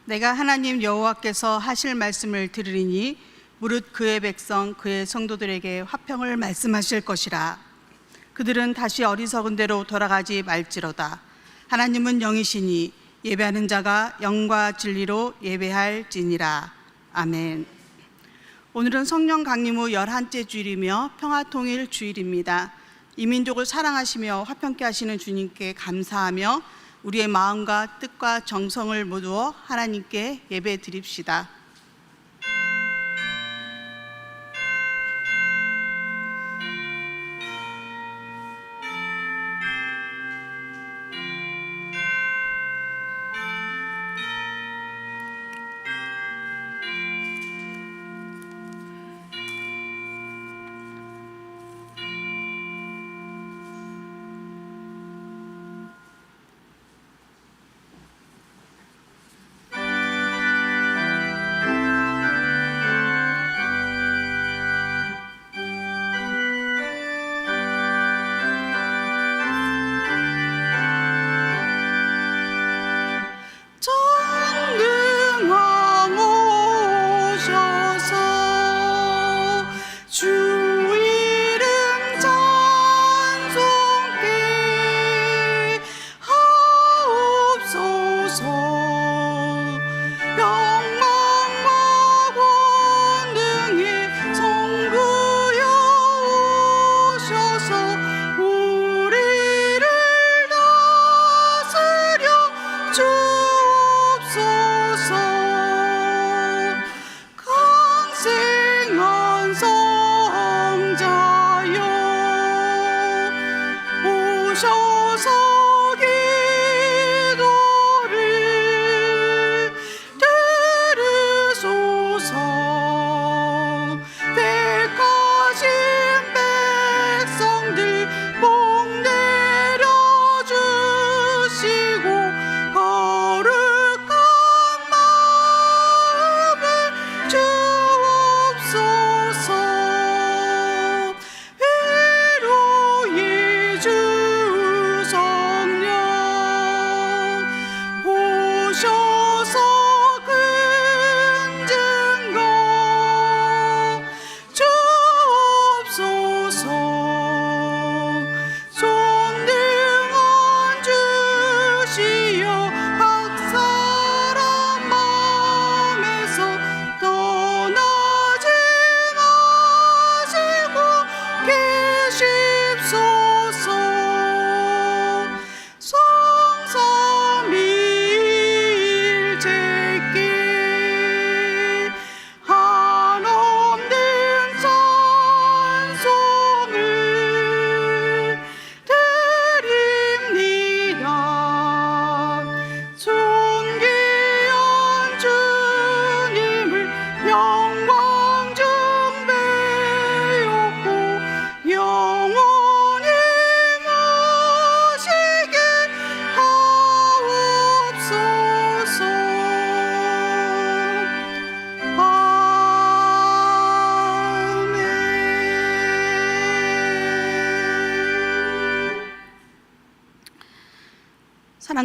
내가 하나님 여호와께서 하실 말씀을 들으리니 무릇 그의 백성 그의 성도들에게 화평을 말씀하실 것이라. 그들은 다시 어리석은 대로 돌아가지 말지로다. 하나님은 영이시니 예배하는 자가 영과 진리로 예배할지니라. 아멘. 오늘은 성령 강림 후 11째 주일이며 평화통일 주일입니다. 이 민족을 사랑하시며 화평케 하시는 주님께 감사하며 우리의 마음과 뜻과 정성을 모두어 하나님께 예배 드립시다.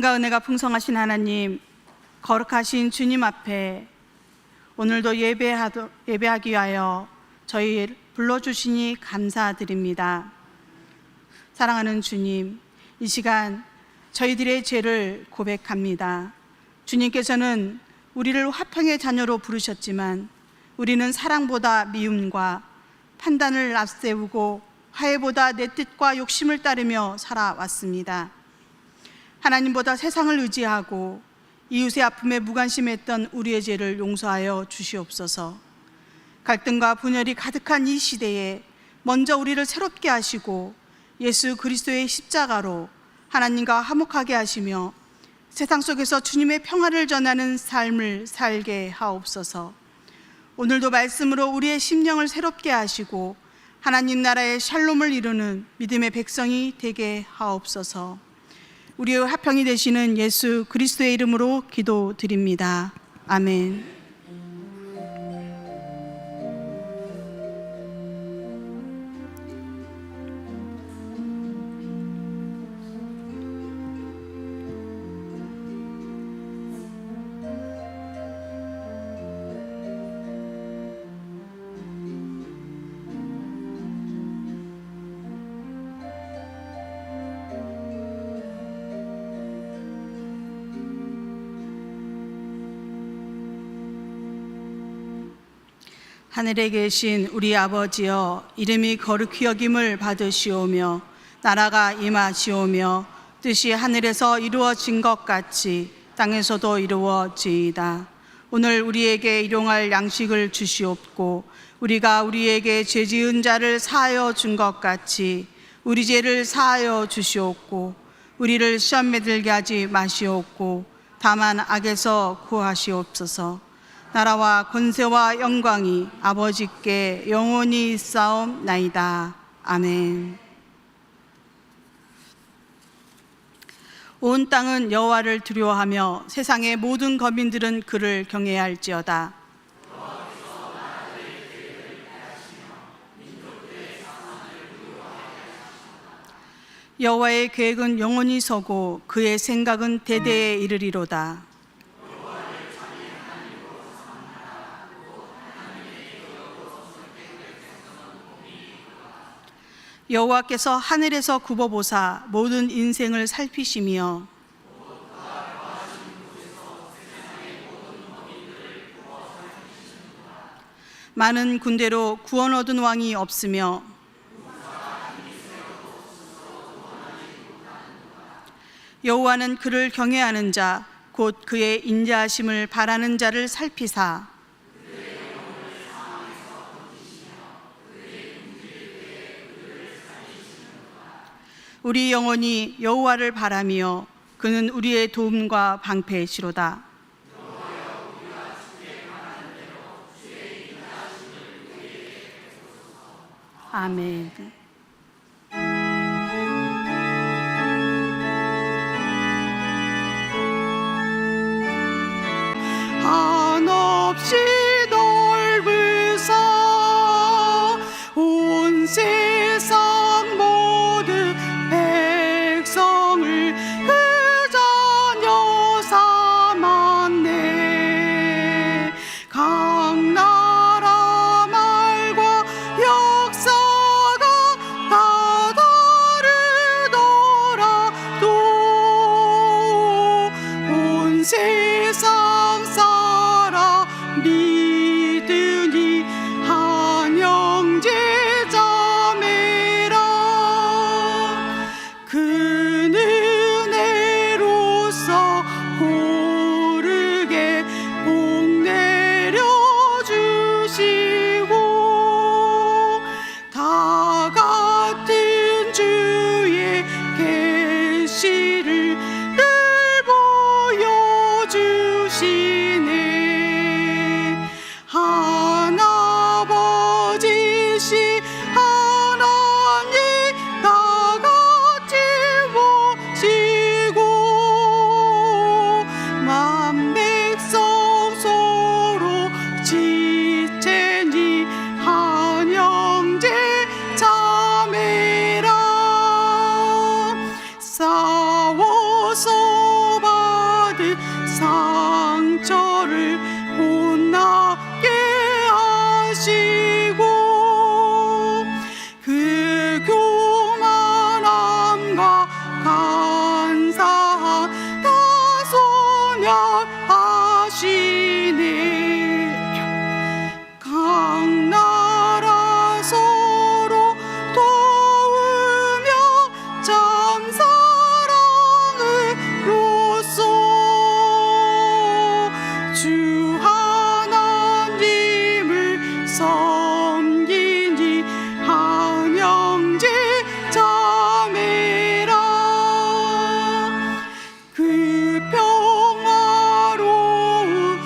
사랑과 은혜가 풍성하신 하나님, 거룩하신 주님 앞에 오늘도 예배하기 위하여 저희 불러주시니 감사드립니다. 사랑하는 주님, 이 시간 저희들의 죄를 고백합니다. 주님께서는 우리를 화평의 자녀로 부르셨지만 우리는 사랑보다 미움과 판단을 앞세우고 화해보다 내 뜻과 욕심을 따르며 살아왔습니다. 하나님보다 세상을 의지하고 이웃의 아픔에 무관심했던 우리의 죄를 용서하여 주시옵소서. 갈등과 분열이 가득한 이 시대에 먼저 우리를 새롭게 하시고 예수 그리스도의 십자가로 하나님과 화목하게 하시며 세상 속에서 주님의 평화를 전하는 삶을 살게 하옵소서. 오늘도 말씀으로 우리의 심령을 새롭게 하시고 하나님 나라의 샬롬을 이루는 믿음의 백성이 되게 하옵소서. 우리의 화평이 되시는 예수 그리스도의 이름으로 기도드립니다. 아멘. 하늘에 계신 우리 아버지여, 이름이 거룩히 여김을 받으시오며 나라가 임하시오며 뜻이 하늘에서 이루어진 것 같이 땅에서도 이루어지이다. 오늘 우리에게 일용할 양식을 주시옵고 우리가 우리에게 죄 지은 자를 사하여 준 것 같이 우리 죄를 사하여 주시옵고 우리를 시험에 들게 하지 마시옵고 다만 악에서 구하시옵소서. 나라와 권세와 영광이 아버지께 영원히 있사옵나이다. 아멘. 온 땅은 여호와를 두려워하며 세상의 모든 거민들은 그를 경외할지어다. 여호와의 계획은 영원히 서고 그의 생각은 대대에 이르리로다. 여호와께서 하늘에서 굽어보사 모든 인생을 살피시며 많은 군대로 구원 얻은 왕이 없으며 여호와는 그를 경외하는 자 곧 그의 인자하심을 바라는 자를 살피사 우리 영혼이 여호와를 바라며 그는 우리의 도움과 방패시로다. 아멘. 한없이 넓으사 온 세상 모든 백성을 그 자녀 삼았네. 각 나라 말과 역사가 다 다르더라도 온 세상 사람 믿으니 한 형제 자매라. 그 은혜로서 고르게 복 내려주시고 다 같은 주의 계시를 늘 보여주시네. 하나버지시 하나님 다 같이 모시고 만 백성 서로 지체니 한 형제 자매라. 싸워서 받은 상처를 혼나게 하시고 그 교만함과 간사함 다 소멸하시네. 각 나라 서로 도우며 참 사랑으로써 주 하나님을 섬기니 한 형제 자매라. 그 평화로운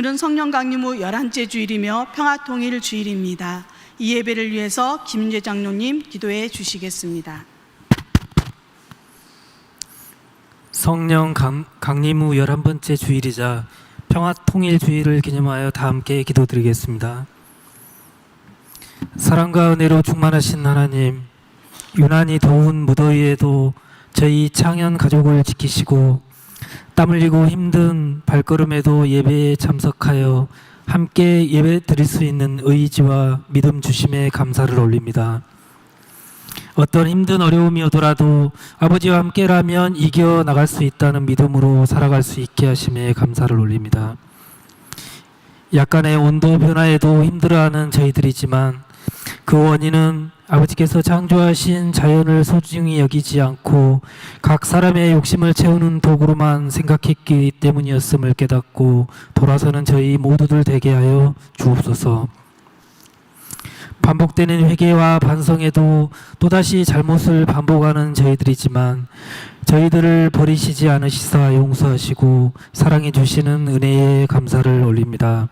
오늘은 성령 강림 후 11째 주일이며 평화통일 주일입니다. 이 예배를 위해서 김윤재 장로님 기도해 주시겠습니다. 성령 강림 후 11번째 주일이자 평화통일 주일을 기념하여 다 함께 기도드리겠습니다. 사랑과 은혜로 충만하신 하나님, 유난히 더운 무더위에도 저희 창현 가족을 지키시고 땀 흘리고 힘든 발걸음에도 예배에 참석하여 함께 예배 드릴 수 있는 의지와 믿음 주심에 감사를 올립니다. 어떤 힘든 어려움이 오더라도 아버지와 함께라면 이겨나갈 수 있다는 믿음으로 살아갈 수 있게 하심에 감사를 올립니다. 약간의 온도 변화에도 힘들어하는 저희들이지만 그 원인은 아버지께서 창조하신 자연을 소중히 여기지 않고 각 사람의 욕심을 채우는 도구로만 생각했기 때문이었음을 깨닫고 돌아서는 저희 모두들 되게 하여 주옵소서. 반복되는 회개와 반성에도 또다시 잘못을 반복하는 저희들이지만 저희들을 버리시지 않으시사 용서하시고 사랑해 주시는 은혜에 감사를 올립니다.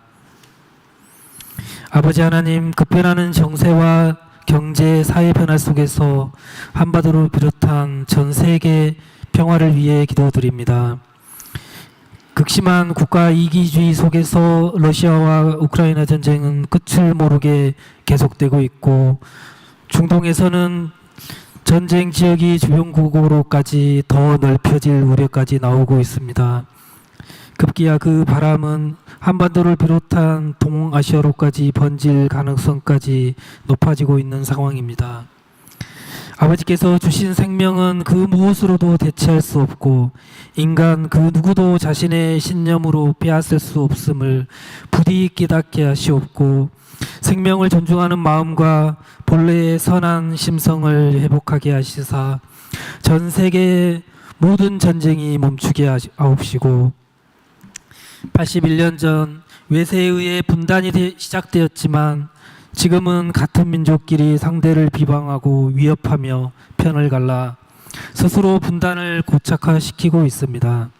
아버지 하나님, 급변하는 정세와 경제, 사회 변화 속에서 한반도를 비롯한 전 세계 평화를 위해 기도드립니다. 극심한 국가 이기주의 속에서 러시아와 우크라이나 전쟁은 끝을 모르게 계속되고 있고 중동에서는 전쟁 지역이 주변국으로까지 더 넓혀질 우려까지 나오고 있습니다. 급기야 그 바람은 한반도를 비롯한 동아시아로까지 번질 가능성까지 높아지고 있는 상황입니다. 아버지께서 주신 생명은 그 무엇으로도 대체할 수 없고 인간 그 누구도 자신의 신념으로 빼앗을 수 없음을 부디 깨닫게 하시옵고 생명을 존중하는 마음과 본래의 선한 심성을 회복하게 하시사 전 세계 모든 전쟁이 멈추게 하옵시고 81년 전 외세에 의해 분단이 시작되었지만 지금은 같은 민족끼리 상대를 비방하고 위협하며 편을 갈라 스스로 분단을 고착화시키고 있습니다.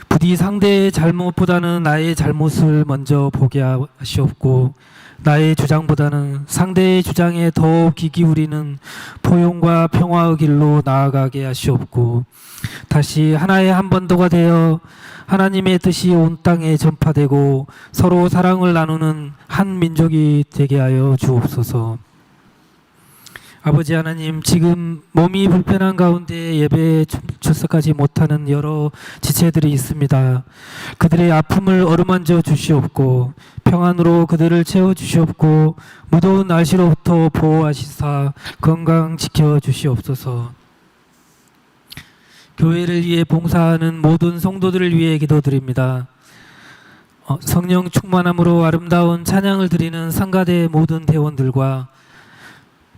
부디 상대의 잘못보다는 나의 잘못을 먼저 보게 하시옵고 나의 주장보다는 상대의 주장에 더욱 귀 기울이는 포용과 평화의 길로 나아가게 하시옵고 다시 하나의 한반도가 되어 하나님의 뜻이 온 땅에 전파되고 서로 사랑을 나누는 한 민족이 되게 하여 주옵소서. 아버지 하나님, 지금 몸이 불편한 가운데 예배에 출석하지 못하는 여러 지체들이 있습니다. 그들의 아픔을 어루만져 주시옵고 평안으로 그들을 채워주시옵고 무더운 날씨로부터 보호하시사 건강 지켜주시옵소서. 교회를 위해 봉사하는 모든 성도들을 위해 기도드립니다. 성령 충만함으로 아름다운 찬양을 드리는 상가대 모든 대원들과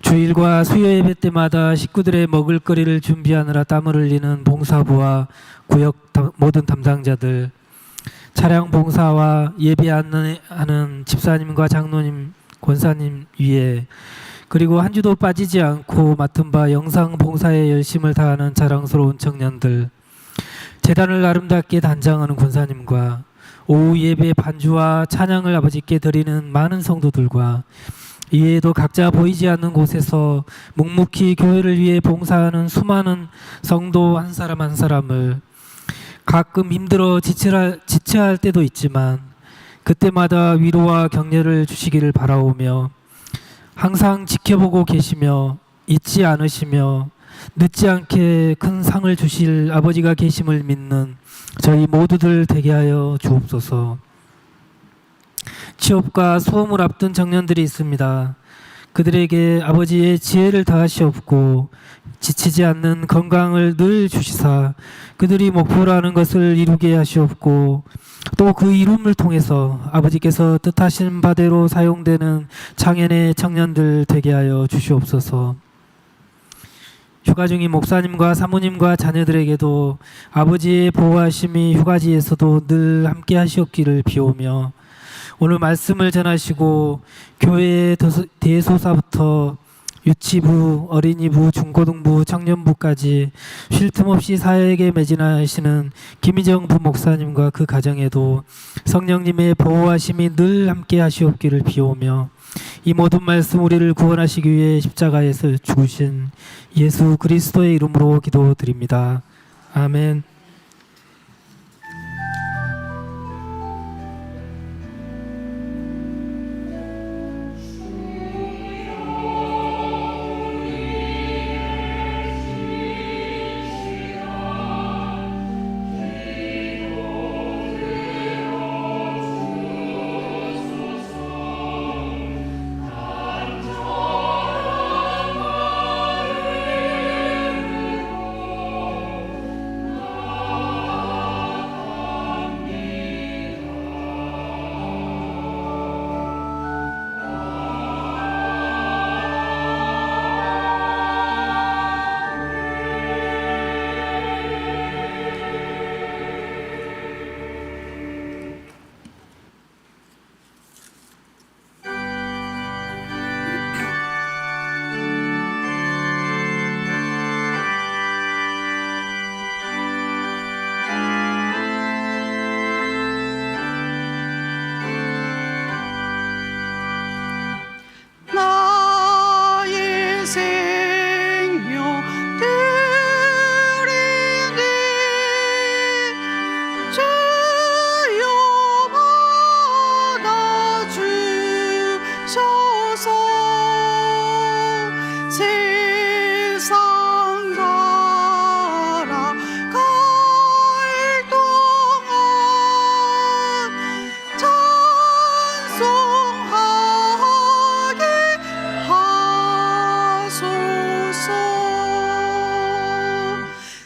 주일과 수요 예배 때마다 식구들의 먹을거리를 준비하느라 땀을 흘리는 봉사부와 구역 모든 담당자들, 차량 봉사와 예배하는 집사님과 장로님, 권사님 위에 그리고 한 주도 빠지지 않고 맡은 바 영상 봉사에 열심을 다하는 자랑스러운 청년들, 제단을 아름답게 단장하는 권사님과 오후 예배 반주와 찬양을 아버지께 드리는 많은 성도들과 이외에도 각자 보이지 않는 곳에서 묵묵히 교회를 위해 봉사하는 수많은 성도 한 사람 한 사람을 가끔 힘들어 지체할 때도 있지만 그때마다 위로와 격려를 주시기를 바라오며 항상 지켜보고 계시며 잊지 않으시며 늦지 않게 큰 상을 주실 아버지가 계심을 믿는 저희 모두들 되게 하여 주옵소서. 취업과 수험을 앞둔 청년들이 있습니다. 그들에게 아버지의 지혜를 다하시옵고 지치지 않는 건강을 늘 주시사 그들이 목표로 하는 것을 이루게 하시옵고 또 그 이룸을 통해서 아버지께서 뜻하신 바대로 사용되는 창현의 청년들 되게 하여 주시옵소서. 휴가 중인 목사님과 사모님과 자녀들에게도 아버지의 보호하심이 휴가지에서도 늘 함께 하시옵기를 비오며 오늘 말씀을 전하시고 교회의 대소사부터 유치부, 어린이부, 중고등부, 청년부까지 쉴 틈 없이 사역에 매진하시는 김희정 부목사님과 그 가정에도 성령님의 보호하심이 늘 함께 하시옵기를 비오며 이 모든 말씀 우리를 구원하시기 위해 십자가에서 죽으신 예수 그리스도의 이름으로 기도드립니다. 아멘. 나의 생명 드리니 주여 받아주셔서 세상 살아갈 동안 찬송하게 하소서.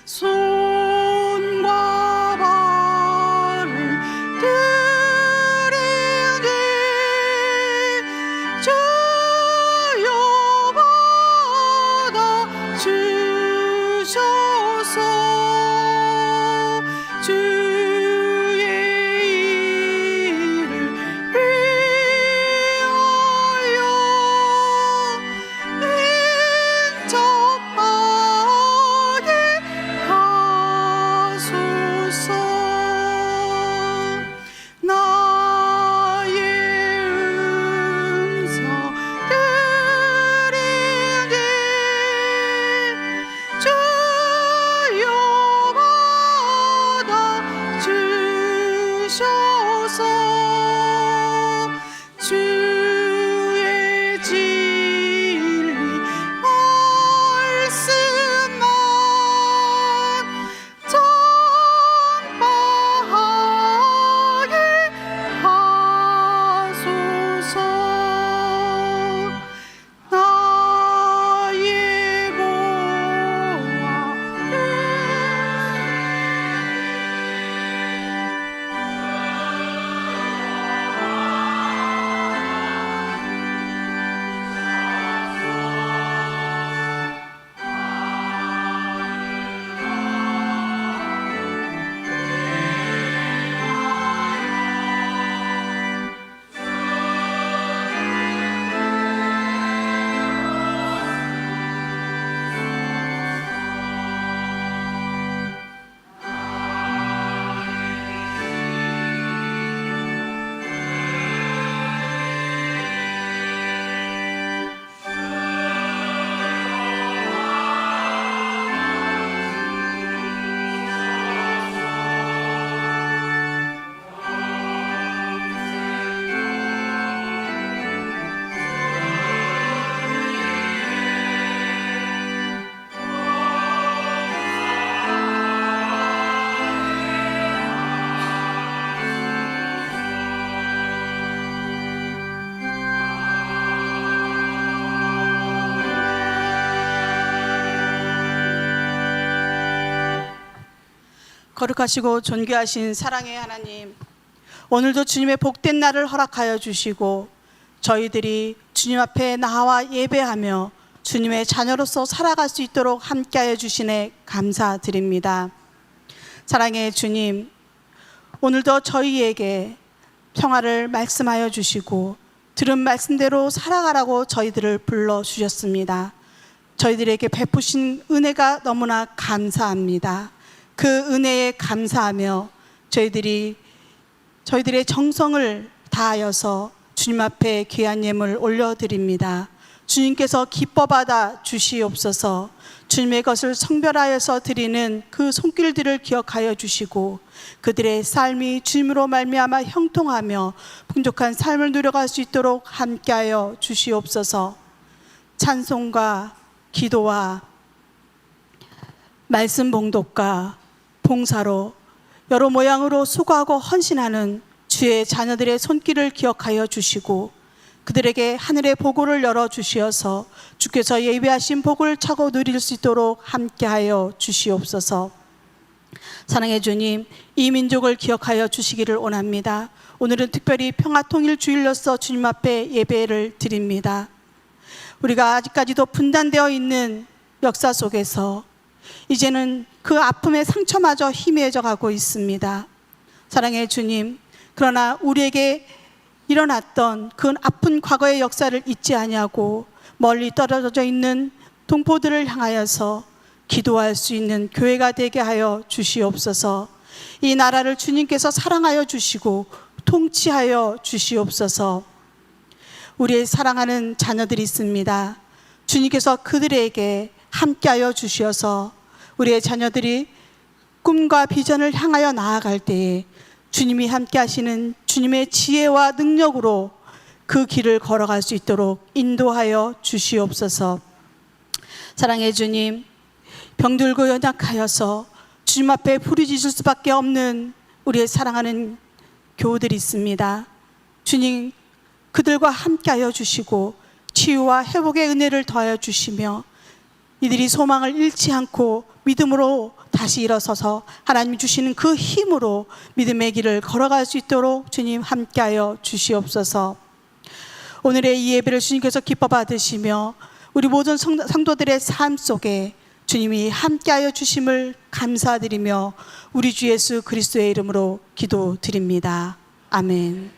손과 발을 드리니 주여 받아주셔서 주의 일을 위하여 인접하게 하소서. 나의 음성 드리니 주여 받아주셔서 주의 진리 말씀만 전파하게 하소서. 나의 거룩하시고 존귀하신 사랑의 하나님, 오늘도 주님의 복된 날을 허락하여 주시고 저희들이 주님 앞에 나와 예배하며 주님의 자녀로서 살아갈 수 있도록 함께하여 주시네 감사드립니다. 사랑의 주님, 오늘도 저희에게 평화를 말씀하여 주시고 들은 말씀대로 살아가라고 저희들을 불러주셨습니다. 저희들에게 베푸신 은혜가 너무나 감사합니다. 그 은혜에 감사하며 저희들의 정성을 다하여서 주님 앞에 귀한 예물 올려드립니다. 주님께서 기뻐 받아 주시옵소서. 주님의 것을 성별하여서 드리는 그 손길들을 기억하여 주시고 그들의 삶이 주님으로 말미암아 형통하며 풍족한 삶을 누려갈 수 있도록 함께하여 주시옵소서. 찬송과 기도와 말씀 봉독과 봉사로 여러 모양으로 수고하고 헌신하는 주의 자녀들의 손길을 기억하여 주시고 그들에게 하늘의 보고를 열어주시어서 주께서 예비하신 복을 차고 누릴 수 있도록 함께하여 주시옵소서. 사랑의 주님, 이 민족을 기억하여 주시기를 원합니다. 오늘은 특별히 평화통일주일로서 주님 앞에 예배를 드립니다. 우리가 아직까지도 분단되어 있는 역사 속에서 이제는 그 아픔의 상처마저 희미해져 가고 있습니다. 사랑의 주님, 그러나 우리에게 일어났던 그 아픈 과거의 역사를 잊지 아니하고 멀리 떨어져 있는 동포들을 향하여서 기도할 수 있는 교회가 되게 하여 주시옵소서. 이 나라를 주님께서 사랑하여 주시고 통치하여 주시옵소서. 우리의 사랑하는 자녀들이 있습니다. 주님께서 그들에게 함께하여 주시어서 우리의 자녀들이 꿈과 비전을 향하여 나아갈 때에 주님이 함께 하시는 주님의 지혜와 능력으로 그 길을 걸어갈 수 있도록 인도하여 주시옵소서. 사랑의 주님, 병들고 연약하여서 주님 앞에 부르짖을 수밖에 없는 우리의 사랑하는 교우들이 있습니다. 주님, 그들과 함께하여 주시고 치유와 회복의 은혜를 더하여 주시며 이들이 소망을 잃지 않고 믿음으로 다시 일어서서 하나님이 주시는 그 힘으로 믿음의 길을 걸어갈 수 있도록 주님 함께하여 주시옵소서. 오늘의 이 예배를 주님께서 기뻐 받으시며 우리 모든 성도들의 삶 속에 주님이 함께하여 주심을 감사드리며 우리 주 예수 그리스도의 이름으로 기도드립니다. 아멘.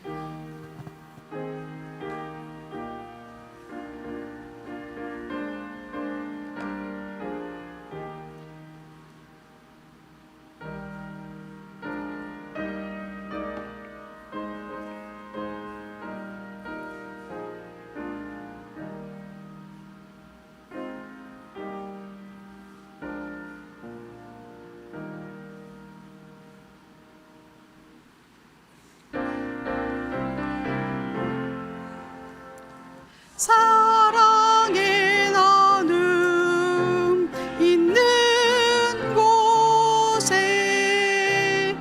사랑의 나눔 있는 곳에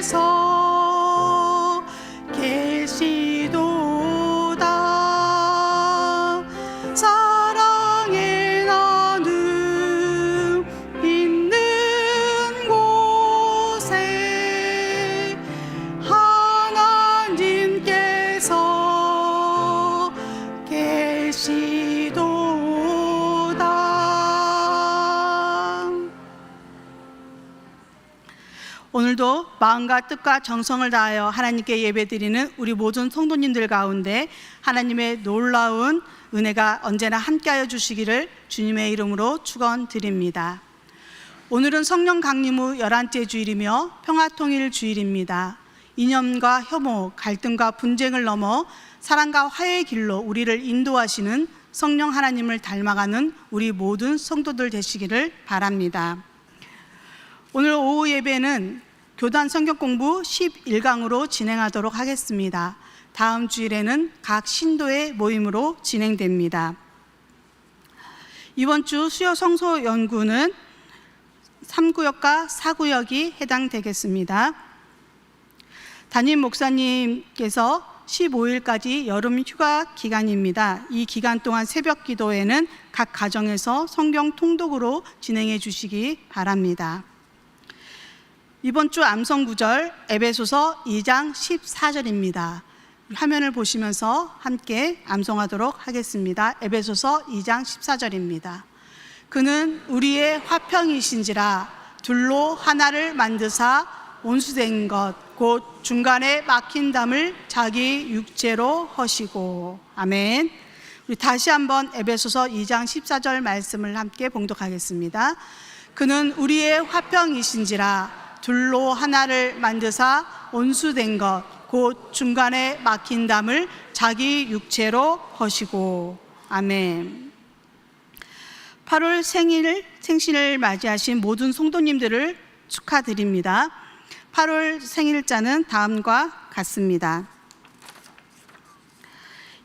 하나님께서 계시도다. 사랑의 나눔 있는 곳에 하나님께서 계시도다. 오늘도 마음과 뜻과 정성을 다하여 하나님께 예배드리는 우리 모든 성도님들 가운데 하나님의 놀라운 은혜가 언제나 함께하여 주시기를 주님의 이름으로 축원드립니다. 오늘은 성령 강림 후 11째 주일이며 평화통일 주일입니다. 이념과 혐오, 갈등과 분쟁을 넘어 사랑과 화해의 길로 우리를 인도하시는 성령 하나님을 닮아가는 우리 모든 성도들 되시기를 바랍니다. 오늘 오후 예배는 교단 성경 공부 11강으로 진행하도록 하겠습니다. 다음 주일에는 각 신도의 모임으로 진행됩니다. 이번 주 수요 성소 연구는 3구역과 4구역이 해당되겠습니다. 담임 목사님께서 15일까지 여름 휴가 기간입니다. 이 기간 동안 새벽 기도회는 각 가정에서 성경 통독으로 진행해 주시기 바랍니다. 이번 주 암송 구절 에베소서 2장 14절입니다. 화면을 보시면서 함께 암송하도록 하겠습니다. 에베소서 2장 14절입니다. 그는 우리의 화평이신지라 둘로 하나를 만드사 온수된 것 곧 중간에 막힌 담을 자기 육체로 허시고. 아멘. 우리 다시 한번 에베소서 2장 14절 말씀을 함께 봉독하겠습니다. 그는 우리의 화평이신지라 둘로 하나를 만드사 원수된 것 곧 중간에 막힌 담을 자기 육체로 허시고. 아멘. 8월 생신을 맞이하신 모든 성도님들을 축하드립니다. 8월 생일자는 다음과 같습니다.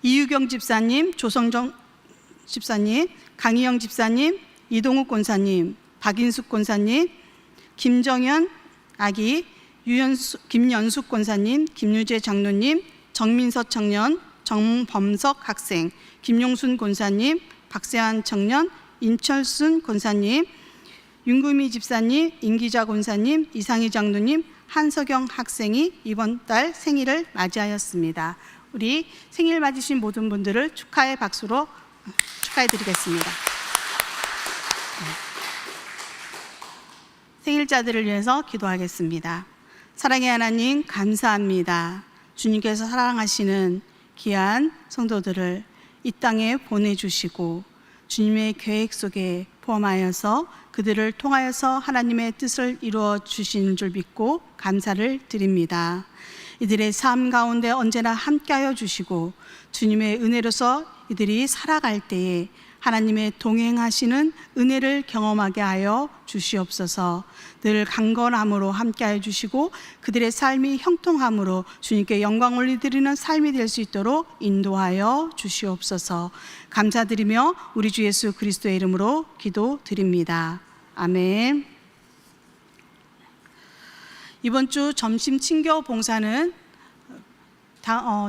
이유경 집사님, 조성정 집사님, 강희영 집사님, 이동욱 권사님, 박인숙 권사님, 김정현 아기, 김연숙 권사님, 김유재 장로님, 정민서 청년, 정범석 학생, 김용순 권사님, 박세환 청년, 임철순 권사님, 윤구미 집사님, 임기자 권사님, 이상희 장로님, 한석영 학생이 이번 달 생일을 맞이하였습니다. 우리 생일 맞으신 모든 분들을 축하의 박수로 축하해 드리겠습니다. 생일자들을 위해서 기도하겠습니다. 사랑의 하나님, 감사합니다. 주님께서 사랑하시는 귀한 성도들을 이 땅에 보내주시고 주님의 계획 속에 포함하여서 그들을 통하여서 하나님의 뜻을 이루어 주신 줄 믿고 감사를 드립니다. 이들의 삶 가운데 언제나 함께하여 주시고 주님의 은혜로서 이들이 살아갈 때에 하나님의 동행하시는 은혜를 경험하게 하여 주시옵소서. 늘 강건함으로 함께하여 주시고 그들의 삶이 형통함으로 주님께 영광 올리드리는 삶이 될 수 있도록 인도하여 주시옵소서. 감사드리며 우리 주 예수 그리스도의 이름으로 기도드립니다. 아멘. 이번 주 점심 친교 봉사는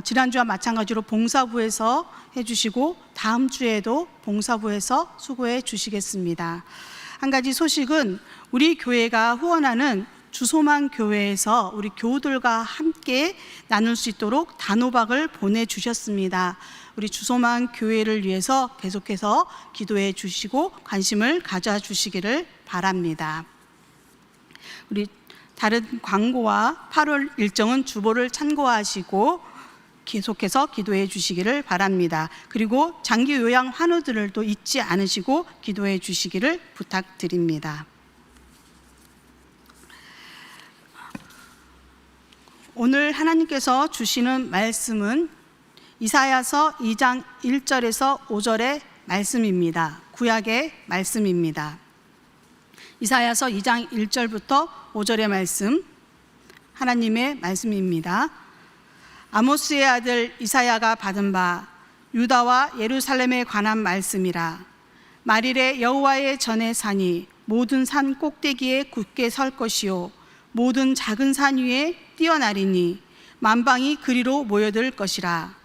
지난주와 마찬가지로 봉사부에서 해주시고 다음 주에도 봉사부에서 수고해 주시겠습니다. 한 가지 소식은 우리 교회가 후원하는 주소만 교회에서 우리 교우들과 함께 나눌 수 있도록 단호박을 보내주셨습니다. 우리 주소만 교회를 위해서 계속해서 기도해 주시고 관심을 가져주시기를 바랍니다. 우리 다른 광고와 8월 일정은 주보를 참고하시고 계속해서 기도해 주시기를 바랍니다. 그리고 장기 요양 환우들을 또 잊지 않으시고 기도해 주시기를 부탁드립니다. 오늘 하나님께서 주시는 말씀은 이사야서 2장 1절에서 5절의 말씀입니다. 구약의 말씀입니다. 이사야서 2장 1절부터 5절의 말씀, 하나님의 말씀입니다. 아모스의 아들 이사야가 받은 바 유다와 예루살렘에 관한 말씀이라. 말일에 여호와의 전에 산이 모든 산 꼭대기에 굳게 설 것이요 모든 작은 산 위에 뛰어나리니 만방이 그리로 모여들 것이라.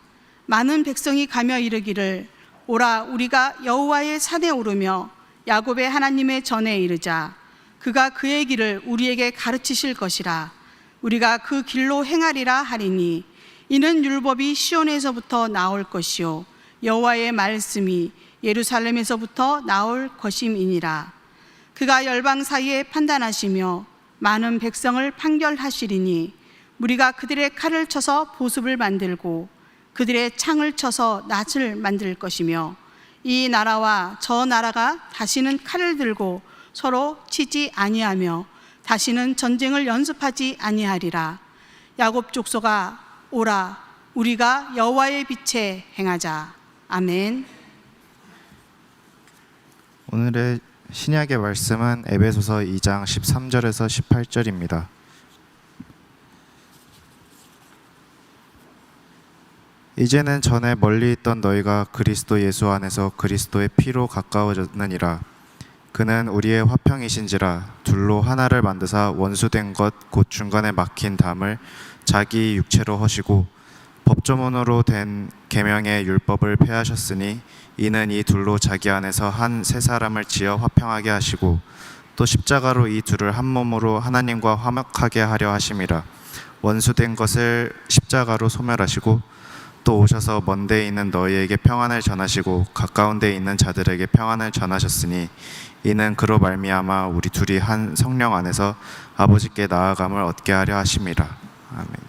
많은 백성이 가며 이르기를 오라 우리가 여호와의 산에 오르며 야곱의 하나님의 전에 이르자. 그가 그의 길을 우리에게 가르치실 것이라. 우리가 그 길로 행하리라 하리니 이는 율법이 시온에서부터 나올 것이요 여호와의 말씀이 예루살렘에서부터 나올 것임이니라. 그가 열방 사이에 판단하시며 많은 백성을 판결하시리니 우리가 그들의 칼을 쳐서 보습을 만들고 그들의 창을 쳐서 낫을 만들 것이며 이 나라와 저 나라가 다시는 칼을 들고 서로 치지 아니하며 다시는 전쟁을 연습하지 아니하리라. 야곱 족속아 오라 우리가 여호와의 빛에 행하자. 아멘. 오늘의 신약의 말씀은 에베소서 2장 13절에서 18절입니다. 이제는 전에 멀리 있던 너희가 그리스도 예수 안에서 그리스도의 피로 가까워졌느니라. 그는 우리의 화평이신지라 둘로 하나를 만드사 원수된 것 곧 중간에 막힌 담을 자기 육체로 허시고 법조문으로 된 계명의 율법을 폐하셨으니 이는 이 둘로 자기 안에서 한 새 사람을 지어 화평하게 하시고 또 십자가로 이 둘을 한 몸으로 하나님과 화목하게 하려 하심이라. 원수된 것을 십자가로 소멸하시고 또 오셔서 먼 데에 있는 너희에게 평안을 전하시고 가까운 데에 있는 자들에게 평안을 전하셨으니 이는 그로 말미암아 우리 둘이 한 성령 안에서 아버지께 나아감을 얻게 하려 하심이라. 아멘.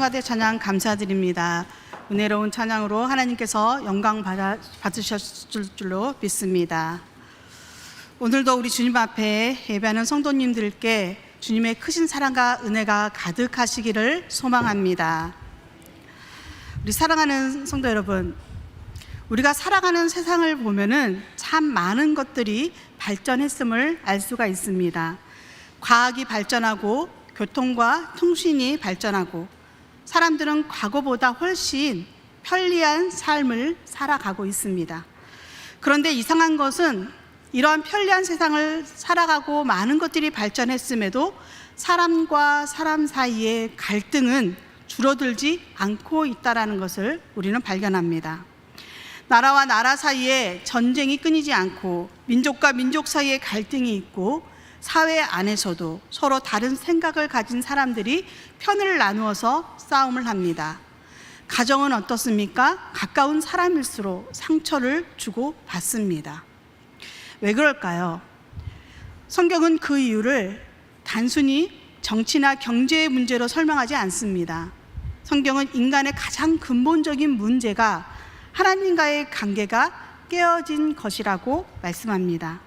성가대 찬양 감사드립니다. 은혜로운 찬양으로 하나님께서 영광 받으셨을 줄로 믿습니다. 오늘도 우리 주님 앞에 예배하는 성도님들께 주님의 크신 사랑과 은혜가 가득하시기를 소망합니다. 우리 사랑하는 성도 여러분, 우리가 살아가는 세상을 보면은 참 많은 것들이 발전했음을 알 수가 있습니다. 과학이 발전하고 교통과 통신이 발전하고 사람들은 과거보다 훨씬 편리한 삶을 살아가고 있습니다. 그런데 이상한 것은 이러한 편리한 세상을 살아가고 많은 것들이 발전했음에도 사람과 사람 사이의 갈등은 줄어들지 않고 있다는 것을 우리는 발견합니다. 나라와 나라 사이에 전쟁이 끊이지 않고 민족과 민족 사이에 갈등이 있고 사회 안에서도 서로 다른 생각을 가진 사람들이 편을 나누어서 싸움을 합니다. 가정은 어떻습니까? 가까운 사람일수록 상처를 주고 받습니다. 왜 그럴까요? 성경은 그 이유를 단순히 정치나 경제의 문제로 설명하지 않습니다. 성경은 인간의 가장 근본적인 문제가 하나님과의 관계가 깨어진 것이라고 말씀합니다.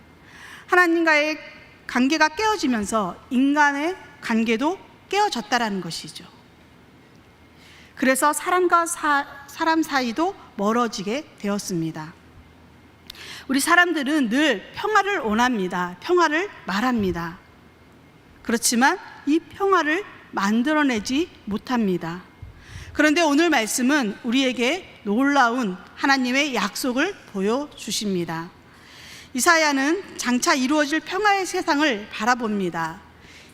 하나님과의 관계가 깨어지면서 인간의 관계도 깨어졌다라는 것이죠. 그래서 사람과 사람 사이도 멀어지게 되었습니다. 우리 사람들은 늘 평화를 원합니다. 평화를 말합니다. 그렇지만 이 평화를 만들어내지 못합니다. 그런데 오늘 말씀은 우리에게 놀라운 하나님의 약속을 보여주십니다. 이사야는 장차 이루어질 평화의 세상을 바라봅니다.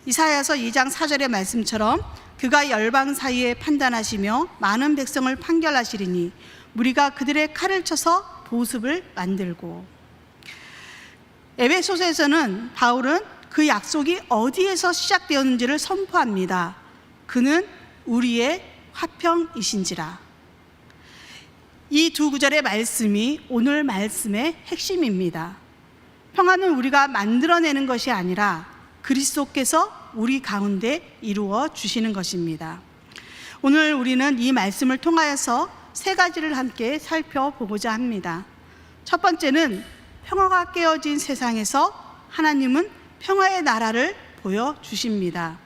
이사야서 2장 4절의 말씀처럼 그가 열방 사이에 판단하시며 많은 백성을 판결하시리니 무리가 그들의 칼을 쳐서 보습을 만들고. 에베소서에서는 바울은 그 약속이 어디에서 시작되었는지를 선포합니다. 그는 우리의 화평이신지라. 이 두 구절의 말씀이 오늘 말씀의 핵심입니다. 평화는 우리가 만들어내는 것이 아니라 그리스도께서 우리 가운데 이루어 주시는 것입니다. 오늘 우리는 이 말씀을 통하여서 세 가지를 함께 살펴보고자 합니다. 첫 번째는 평화가 깨어진 세상에서 하나님은 평화의 나라를 보여주십니다.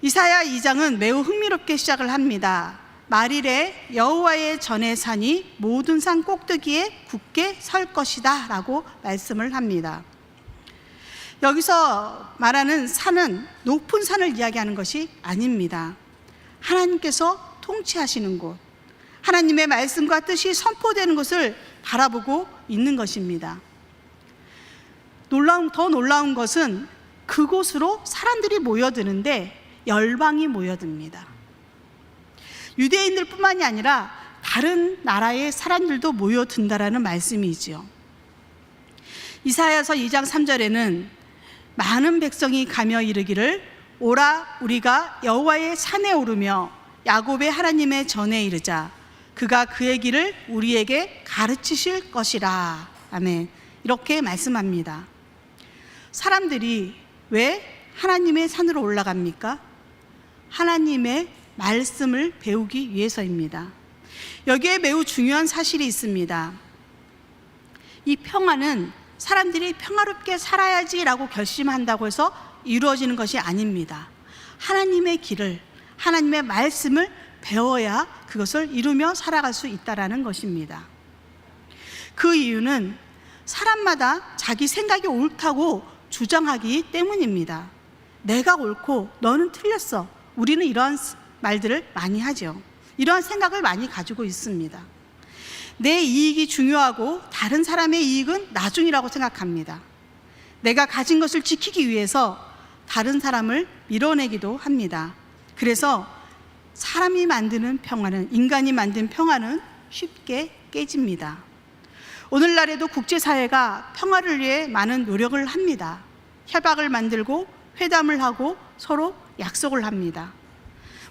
이사야 2장은 매우 흥미롭게 시작을 합니다. 말일에 여호와의 전의 산이 모든 산 꼭대기에 굳게 설 것이다 라고 말씀을 합니다. 여기서 말하는 산은 높은 산을 이야기하는 것이 아닙니다. 하나님께서 통치하시는 곳, 하나님의 말씀과 뜻이 선포되는 것을 바라보고 있는 것입니다. 더 놀라운 것은 그곳으로 사람들이 모여드는데 열방이 모여듭니다. 유대인들 뿐만이 아니라 다른 나라의 사람들도 모여든다라는 말씀이지요. 이사야서 2장 3절에는 많은 백성이 가며 이르기를 오라 우리가 여호와의 산에 오르며 야곱의 하나님의 전에 이르자 그가 그의 길을 우리에게 가르치실 것이라. 아멘. 이렇게 말씀합니다. 사람들이 왜 하나님의 산으로 올라갑니까? 하나님의 말씀을 배우기 위해서입니다. 여기에 매우 중요한 사실이 있습니다. 이 평화는 사람들이 평화롭게 살아야지라고 결심한다고 해서 이루어지는 것이 아닙니다. 하나님의 길을, 하나님의 말씀을 배워야 그것을 이루며 살아갈 수 있다는 것입니다. 그 이유는 사람마다 자기 생각이 옳다고 주장하기 때문입니다. 내가 옳고 너는 틀렸어. 우리는 이러한 말들을 많이 하죠. 이러한 생각을 많이 가지고 있습니다. 내 이익이 중요하고 다른 사람의 이익은 나중이라고 생각합니다. 내가 가진 것을 지키기 위해서 다른 사람을 밀어내기도 합니다. 그래서 사람이 만드는 평화는, 인간이 만든 평화는 쉽게 깨집니다. 오늘날에도 국제사회가 평화를 위해 많은 노력을 합니다. 협약을 만들고 회담을 하고 서로 약속을 합니다.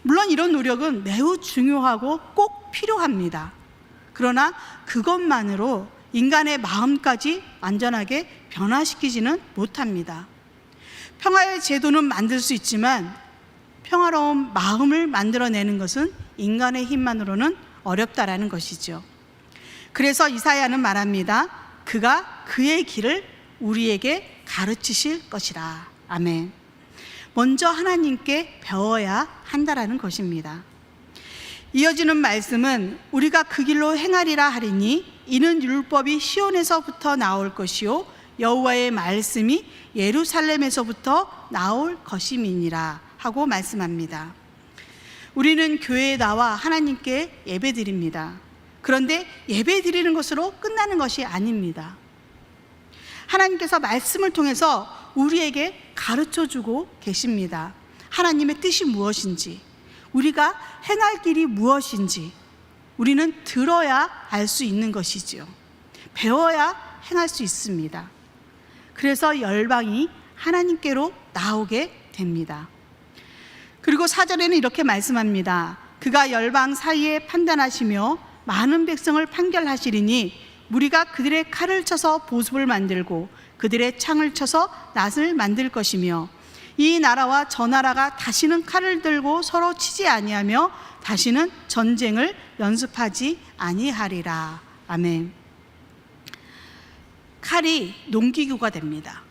물론 이런 노력은 매우 중요하고 꼭 필요합니다. 그러나 그것만으로 인간의 마음까지 완전하게 변화시키지는 못합니다. 평화의 제도는 만들 수 있지만 평화로운 마음을 만들어내는 것은 인간의 힘만으로는 어렵다라는 것이죠. 그래서 이사야는 말합니다. 그가 그의 길을 우리에게 가르치실 것이라. 아멘. 먼저 하나님께 배워야 한다라는 것입니다. 이어지는 말씀은 우리가 그 길로 행하리라 하리니 이는 율법이 시온에서부터 나올 것이요 여호와의 말씀이 예루살렘에서부터 나올 것임이니라 하고 말씀합니다. 우리는 교회에 나와 하나님께 예배드립니다. 그런데 예배드리는 것으로 끝나는 것이 아닙니다. 하나님께서 말씀을 통해서 우리에게 가르쳐주고 계십니다. 하나님의 뜻이 무엇인지, 우리가 행할 길이 무엇인지 우리는 들어야 알 수 있는 것이지요. 배워야 행할 수 있습니다. 그래서 열방이 하나님께로 나오게 됩니다. 그리고 4절에는 이렇게 말씀합니다. 그가 열방 사이에 판단하시며 많은 백성을 판결하시리니 무리가 그들의 칼을 쳐서 보습을 만들고 그들의 창을 쳐서 낫을 만들 것이며 이 나라와 저 나라가 다시는 칼을 들고 서로 치지 아니하며 다시는 전쟁을 연습하지 아니하리라. 아멘. 칼이 농기구가 됩니다.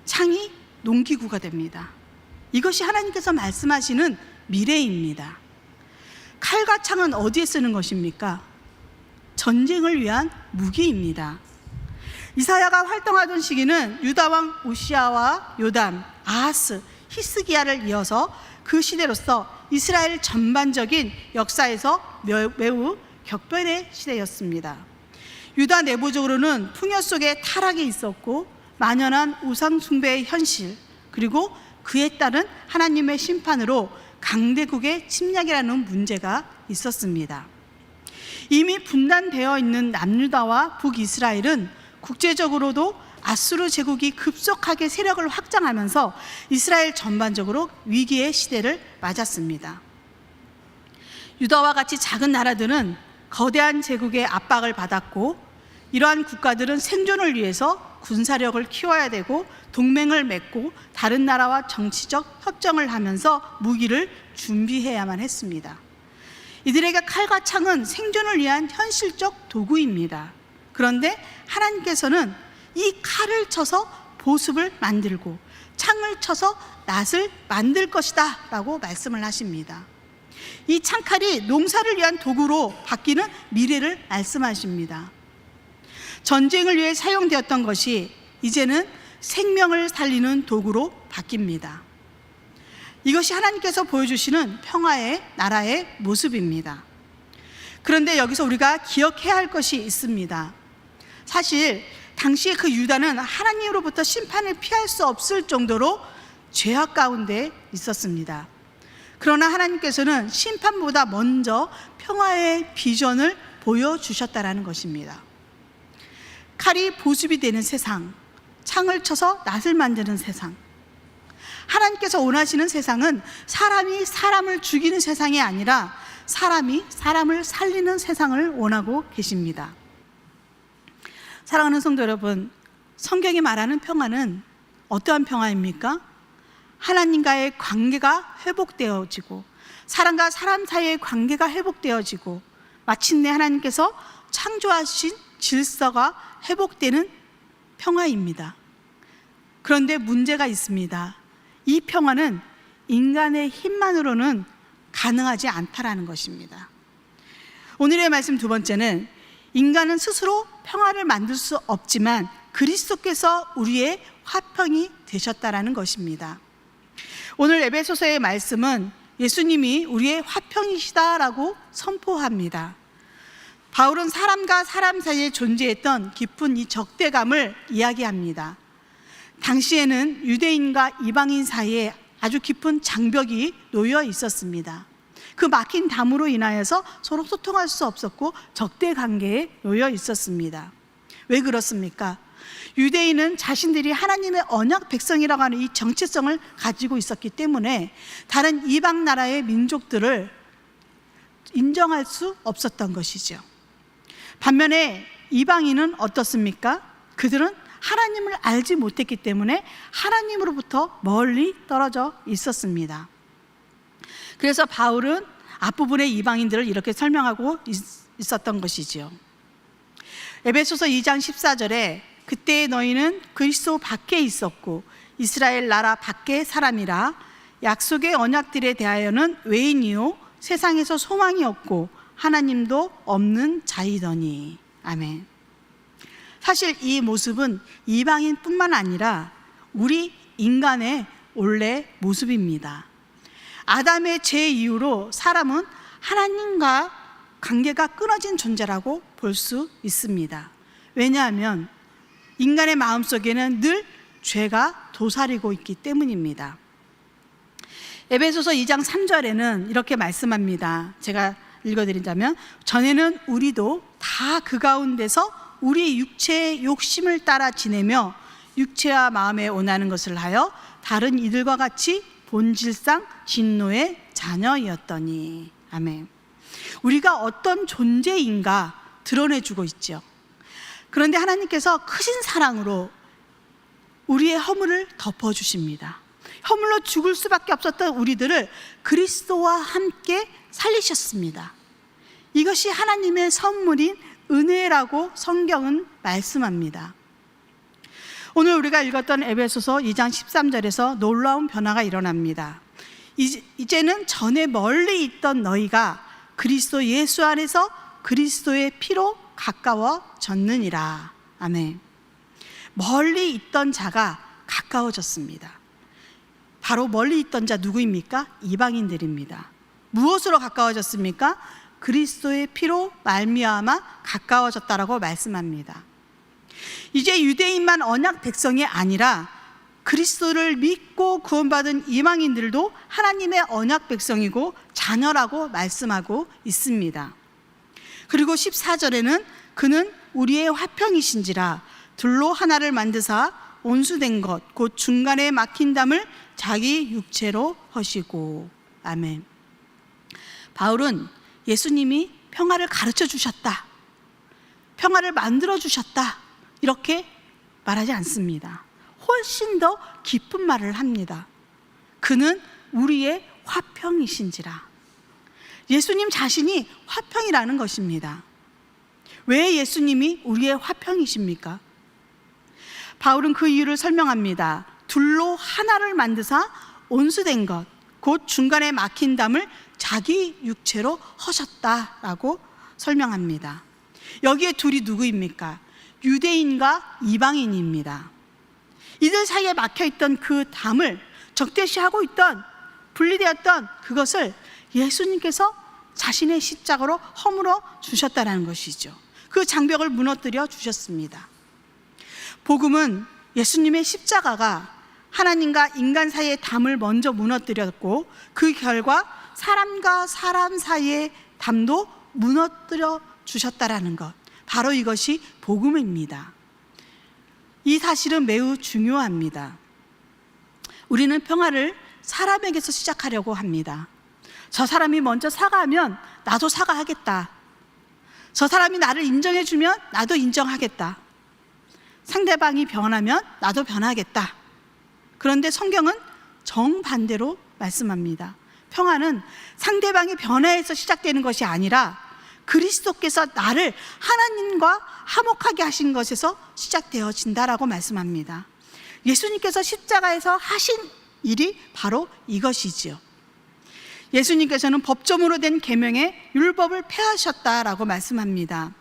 창이 농기구가 됩니다. 이것이 하나님께서 말씀하시는 미래입니다. 칼과 창은 어디에 쓰는 것입니까? 전쟁을 위한 무기입니다. 이사야가 활동하던 시기는 유다왕 우시아와 요담, 아하스, 히스기야를 이어서 그 시대로서 이스라엘 전반적인 역사에서 매우 격변의 시대였습니다. 유다 내부적으로는 풍요 속에 타락이 있었고 만연한 우상 숭배의 현실, 그리고 그에 따른 하나님의 심판으로 강대국의 침략이라는 문제가 있었습니다. 이미 분단되어 있는 남유다와 북이스라엘은 국제적으로도 아수르 제국이 급속하게 세력을 확장하면서 이스라엘 전반적으로 위기의 시대를 맞았습니다. 유다와 같이 작은 나라들은 거대한 제국의 압박을 받았고 이러한 국가들은 생존을 위해서 군사력을 키워야 되고 동맹을 맺고 다른 나라와 정치적 협정을 하면서 무기를 준비해야만 했습니다. 이들에게 칼과 창은 생존을 위한 현실적 도구입니다. 그런데 하나님께서는 이 칼을 쳐서 보습을 만들고 창을 쳐서 낫을 만들 것이다 라고 말씀을 하십니다. 이 창칼이 농사를 위한 도구로 바뀌는 미래를 말씀하십니다. 전쟁을 위해 사용되었던 것이 이제는 생명을 살리는 도구로 바뀝니다. 이것이 하나님께서 보여주시는 평화의 나라의 모습입니다. 그런데 여기서 우리가 기억해야 할 것이 있습니다. 사실 당시에 그 유다는 하나님으로부터 심판을 피할 수 없을 정도로 죄악 가운데 있었습니다. 그러나 하나님께서는 심판보다 먼저 평화의 비전을 보여주셨다라는 것입니다. 칼이 보습이 되는 세상, 창을 쳐서 낫을 만드는 세상, 하나님께서 원하시는 세상은 사람이 사람을 죽이는 세상이 아니라 사람이 사람을 살리는 세상을 원하고 계십니다. 사랑하는 성도 여러분, 성경이 말하는 평화는 어떠한 평화입니까? 하나님과의 관계가 회복되어지고 사람과 사람 사이의 관계가 회복되어지고 마침내 하나님께서 창조하신 질서가 회복되는 평화입니다. 그런데 문제가 있습니다. 이 평화는 인간의 힘만으로는 가능하지 않다라는 것입니다. 오늘의 말씀 두 번째는 인간은 스스로 평화를 만들 수 없지만 그리스도께서 우리의 화평이 되셨다라는 것입니다. 오늘 에베소서의 말씀은 예수님이 우리의 화평이시다라고 선포합니다. 바울은 사람과 사람 사이에 존재했던 깊은 이 적대감을 이야기합니다. 당시에는 유대인과 이방인 사이에 아주 깊은 장벽이 놓여 있었습니다. 그 막힌 담으로 인하여서 서로 소통할 수 없었고 적대 관계에 놓여 있었습니다. 왜 그렇습니까? 유대인은 자신들이 하나님의 언약 백성이라고 하는 이 정체성을 가지고 있었기 때문에 다른 이방 나라의 민족들을 인정할 수 없었던 것이죠. 반면에 이방인은 어떻습니까? 그들은 하나님을 알지 못했기 때문에 하나님으로부터 멀리 떨어져 있었습니다. 그래서 바울은 앞부분의 이방인들을 이렇게 설명하고 있었던 것이지요. 에베소서 2장 14절에 그때 너희는 그리스도 밖에 있었고 이스라엘 나라 밖의 사람이라 약속의 언약들에 대하여는 외인이요 세상에서 소망이 없고 하나님도 없는 자이더니. 아멘. 사실 이 모습은 이방인뿐만 아니라 우리 인간의 원래 모습입니다. 아담의 죄 이후로 사람은 하나님과 관계가 끊어진 존재라고 볼 수 있습니다. 왜냐하면 인간의 마음속에는 늘 죄가 도사리고 있기 때문입니다. 에베소서 2장 3절에는 이렇게 말씀합니다. 제가 읽어드리자면 전에는 우리도 다 그 가운데서 우리 육체의 욕심을 따라 지내며 육체와 마음에 원하는 것을 하여 다른 이들과 같이 본질상 진노의 자녀이었더니. 아멘. 우리가 어떤 존재인가 드러내주고 있죠. 그런데 하나님께서 크신 사랑으로 우리의 허물을 덮어주십니다. 허물로 죽을 수밖에 없었던 우리들을 그리스도와 함께 살리셨습니다. 이것이 하나님의 선물인 은혜라고 성경은 말씀합니다. 오늘 우리가 읽었던 에베소서 2장 13절에서 놀라운 변화가 일어납니다. 이제는 전에 멀리 있던 너희가 그리스도 예수 안에서 그리스도의 피로 가까워졌느니라. 아멘. 멀리 있던 자가 가까워졌습니다. 바로 멀리 있던 자 누구입니까? 이방인들입니다. 무엇으로 가까워졌습니까? 그리스도의 피로 말미암아 가까워졌다라고 말씀합니다. 이제 유대인만 언약 백성이 아니라 그리스도를 믿고 구원받은 이방인들도 하나님의 언약 백성이고 자녀라고 말씀하고 있습니다. 그리고 14절에는 그는 우리의 화평이신지라 둘로 하나를 만드사 온수된 것 곧 중간에 막힌 담을 자기 육체로 허시고. 아멘. 바울은 예수님이 평화를 가르쳐 주셨다, 평화를 만들어 주셨다 이렇게 말하지 않습니다. 훨씬 더 깊은 말을 합니다. 그는 우리의 화평이신지라. 예수님 자신이 화평이라는 것입니다. 왜 예수님이 우리의 화평이십니까? 바울은 그 이유를 설명합니다. 둘로 하나를 만드사 온수된 것 곧 중간에 막힌 담을 자기 육체로 허셨다라고 설명합니다. 여기에 둘이 누구입니까? 유대인과 이방인입니다. 이들 사이에 막혀있던 그 담을 적대시하고 있던, 분리되었던 그것을 예수님께서 자신의 십자가로 허물어 주셨다는 것이죠. 그 장벽을 무너뜨려 주셨습니다. 복음은 예수님의 십자가가 하나님과 인간 사이의 담을 먼저 무너뜨렸고 그 결과 사람과 사람 사이의 담도 무너뜨려 주셨다라는 것, 바로 이것이 복음입니다. 이 사실은 매우 중요합니다. 우리는 평화를 사람에게서 시작하려고 합니다. 저 사람이 먼저 사과하면 나도 사과하겠다. 저 사람이 나를 인정해주면 나도 인정하겠다. 상대방이 변하면 나도 변하겠다. 그런데 성경은 정반대로 말씀합니다. 평화는 상대방이 변화해서 시작되는 것이 아니라 그리스도께서 나를 하나님과 화목하게 하신 것에서 시작되어진다라고 말씀합니다. 예수님께서 십자가에서 하신 일이 바로 이것이지요. 예수님께서는 법조문으로 된 계명의 율법을 폐하셨다라고 말씀합니다.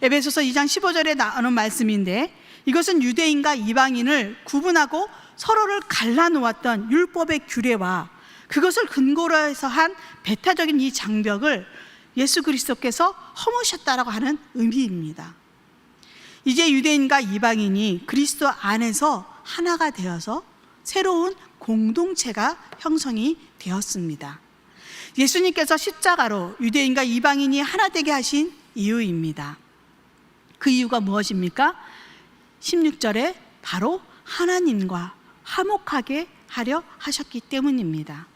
에베소서 2장 15절에 나오는 말씀인데, 이것은 유대인과 이방인을 구분하고 서로를 갈라놓았던 율법의 규례와 그것을 근거로 해서 한 배타적인 이 장벽을 예수 그리스도께서 허무셨다라고 하는 의미입니다. 이제 유대인과 이방인이 그리스도 안에서 하나가 되어서 새로운 공동체가 형성이 되었습니다. 예수님께서 십자가로 유대인과 이방인이 하나 되게 하신 이유입니다. 그 이유가 무엇입니까? 16절에 바로 하나님과 화목하게 하려 하셨기 때문입니다.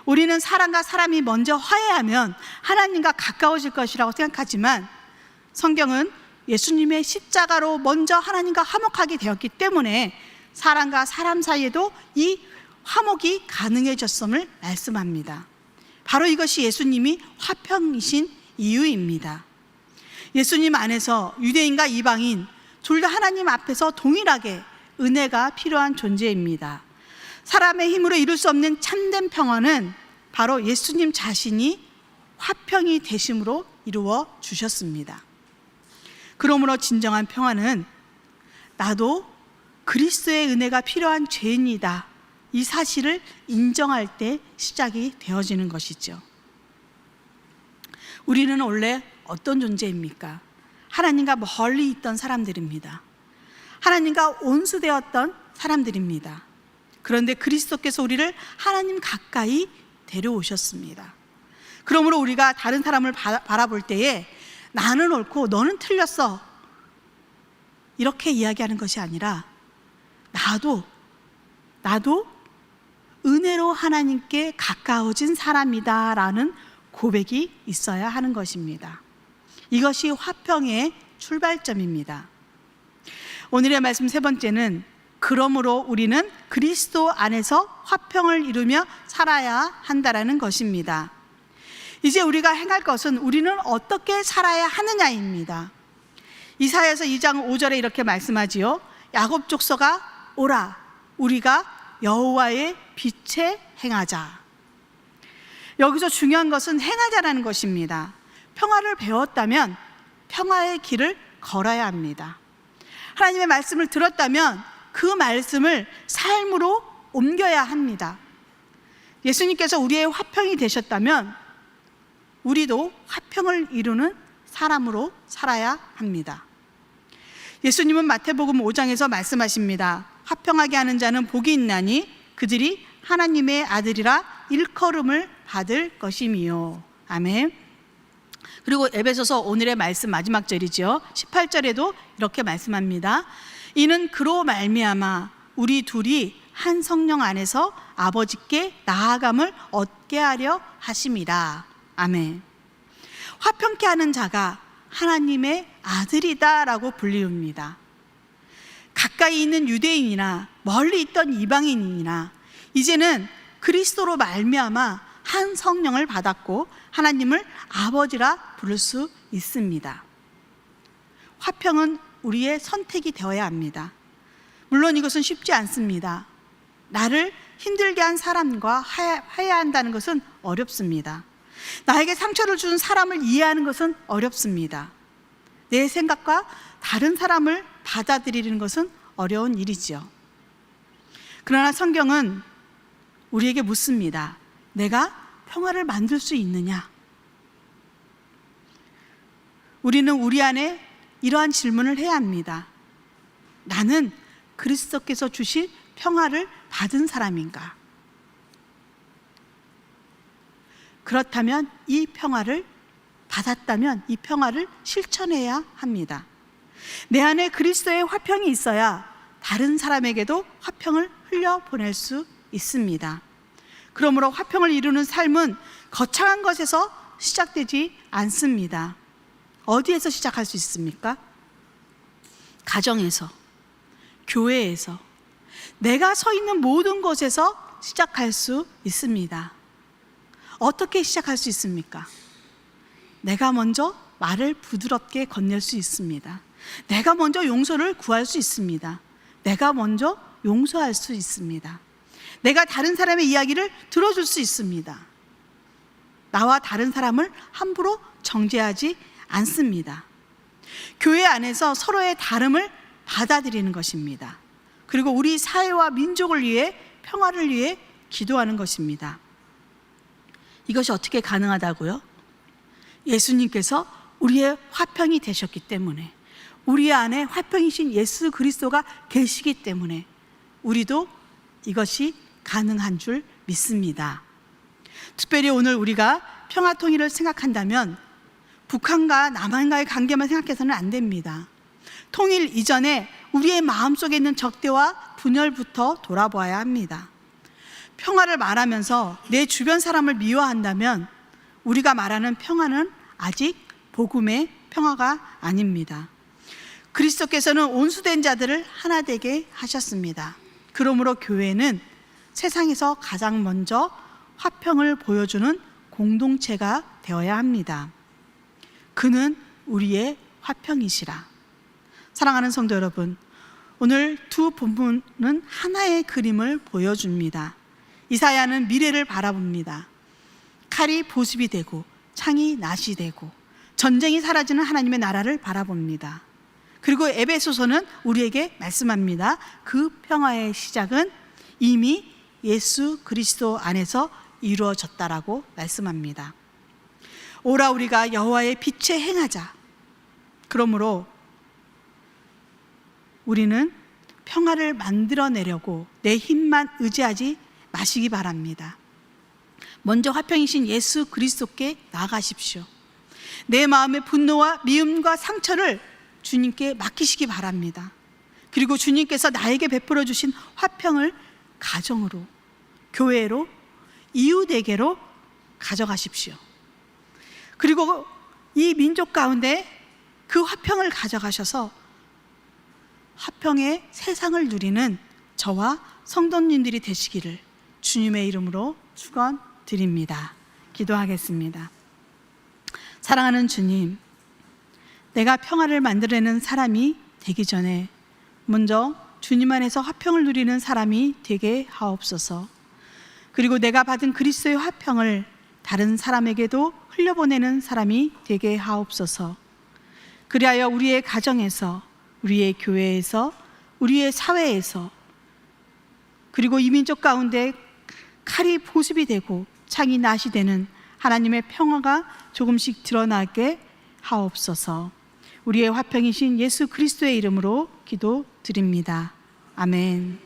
우리는 사람과 사람이 먼저 화해하면 하나님과 가까워질 것이라고 생각하지만 성경은 예수님의 십자가로 먼저 하나님과 화목하게 되었기 때문에 사람과 사람 사이에도 이 화목이 가능해졌음을 말씀합니다. 바로 이것이 예수님이 화평이신 이유입니다. 예수님 안에서 유대인과 이방인 둘 다 하나님 앞에서 동일하게 은혜가 필요한 존재입니다. 사람의 힘으로 이룰 수 없는 참된 평화는 바로 예수님 자신이 화평이 되심으로 이루어 주셨습니다. 그러므로 진정한 평화는 나도 그리스도의 은혜가 필요한 죄인이다, 이 사실을 인정할 때 시작이 되어지는 것이죠. 우리는 원래 어떤 존재입니까? 하나님과 멀리 있던 사람들입니다. 하나님과 온수되었던 사람들입니다. 그런데 그리스도께서 우리를 하나님 가까이 데려오셨습니다. 그러므로 우리가 다른 사람을 바라볼 때에 나는 옳고 너는 틀렸어, 이렇게 이야기하는 것이 아니라 나도 은혜로 하나님께 가까워진 사람이다 라는 고백이 있어야 하는 것입니다. 이것이 화평의 출발점입니다. 오늘의 말씀 세 번째는 그러므로 우리는 그리스도 안에서 화평을 이루며 살아야 한다라는 것입니다. 이제 우리가 행할 것은 우리는 어떻게 살아야 하느냐입니다. 이사야서 2장 5절에 이렇게 말씀하지요. 야곱 족속아 오라, 우리가 여호와의 빛에 행하자. 여기서 중요한 것은 행하자라는 것입니다. 평화를 배웠다면 평화의 길을 걸어야 합니다. 하나님의 말씀을 들었다면 그 말씀을 삶으로 옮겨야 합니다. 예수님께서 우리의 화평이 되셨다면 우리도 화평을 이루는 사람으로 살아야 합니다. 예수님은 마태복음 5장에서 말씀하십니다. 화평하게 하는 자는 복이 있나니 그들이 하나님의 아들이라 일컬음을 받을 것이미요. 아멘. 그리고 에베소서 오늘의 말씀 마지막 절이죠. 18절에도 이렇게 말씀합니다. 이는 그로 말미암아 우리 둘이 한 성령 안에서 아버지께 나아감을 얻게 하려 하심이라. 아멘. 화평케 하는 자가 하나님의 아들이다라고 불리웁니다. 가까이 있는 유대인이나 멀리 있던 이방인이나 이제는 그리스도로 말미암아 한 성령을 받았고 하나님을 아버지라 부를 수 있습니다. 화평은 우리의 선택이 되어야 합니다. 물론 이것은 쉽지 않습니다. 나를 힘들게 한 사람과 화해한다는 것은 어렵습니다. 나에게 상처를 준 사람을 이해하는 것은 어렵습니다. 내 생각과 다른 사람을 받아들이는 것은 어려운 일이죠. 그러나 성경은 우리에게 묻습니다. 내가 평화를 만들 수 있느냐? 우리는 우리 안에 이러한 질문을 해야 합니다. 나는 그리스도께서 주신 평화를 받은 사람인가? 그렇다면 이 평화를 받았다면 이 평화를 실천해야 합니다. 내 안에 그리스도의 화평이 있어야 다른 사람에게도 화평을 흘려보낼 수 있습니다. 그러므로 화평을 이루는 삶은 거창한 것에서 시작되지 않습니다. 어디에서 시작할 수 있습니까? 가정에서, 교회에서, 내가 서 있는 모든 곳에서 시작할 수 있습니다. 어떻게 시작할 수 있습니까? 내가 먼저 말을 부드럽게 건넬 수 있습니다. 내가 먼저 용서를 구할 수 있습니다. 내가 먼저 용서할 수 있습니다. 내가 다른 사람의 이야기를 들어줄 수 있습니다. 나와 다른 사람을 함부로 정죄하지 않습니다. 교회 안에서 서로의 다름을 받아들이는 것입니다. 그리고 우리 사회와 민족을 위해, 평화를 위해 기도하는 것입니다. 이것이 어떻게 가능하다고요? 예수님께서 우리의 화평이 되셨기 때문에, 우리 안에 화평이신 예수 그리스도가 계시기 때문에 우리도 이것이 가능한 줄 믿습니다. 특별히 오늘 우리가 평화통일을 생각한다면 북한과 남한과의 관계만 생각해서는 안 됩니다. 통일 이전에 우리의 마음속에 있는 적대와 분열부터 돌아보아야 합니다. 평화를 말하면서 내 주변 사람을 미워한다면 우리가 말하는 평화는 아직 복음의 평화가 아닙니다. 그리스도께서는 온수된 자들을 하나 되게 하셨습니다. 그러므로 교회는 세상에서 가장 먼저 화평을 보여주는 공동체가 되어야 합니다. 그는 우리의 화평이시라. 사랑하는 성도 여러분, 오늘 두 본문은 하나의 그림을 보여줍니다. 이사야는 미래를 바라봅니다. 칼이 보습이 되고 창이 낫이 되고 전쟁이 사라지는 하나님의 나라를 바라봅니다. 그리고 에베소서는 우리에게 말씀합니다. 그 평화의 시작은 이미 예수 그리스도 안에서 이루어졌다라고 말씀합니다. 오라 우리가 여호와의 빛에 행하자. 그러므로 우리는 평화를 만들어내려고 내 힘만 의지하지 마시기 바랍니다. 먼저 화평이신 예수 그리스도께 나아가십시오. 내 마음의 분노와 미움과 상처를 주님께 맡기시기 바랍니다. 그리고 주님께서 나에게 베풀어 주신 화평을 가정으로, 교회로, 이웃에게로 가져가십시오. 그리고 이 민족 가운데 그 화평을 가져가셔서 화평의 세상을 누리는 저와 성도님들이 되시기를 주님의 이름으로 축원드립니다. 기도하겠습니다. 사랑하는 주님, 내가 평화를 만들어내는 사람이 되기 전에 먼저 주님 안에서 화평을 누리는 사람이 되게 하옵소서. 그리고 내가 받은 그리스도의 화평을 다른 사람에게도 흘려보내는 사람이 되게 하옵소서. 그리하여 우리의 가정에서, 우리의 교회에서, 우리의 사회에서, 그리고 이 민족 가운데 칼이 보습이 되고 창이 낫이 되는 하나님의 평화가 조금씩 드러나게 하옵소서. 우리의 화평이신 예수 그리스도의 이름으로 기도드립니다. 아멘.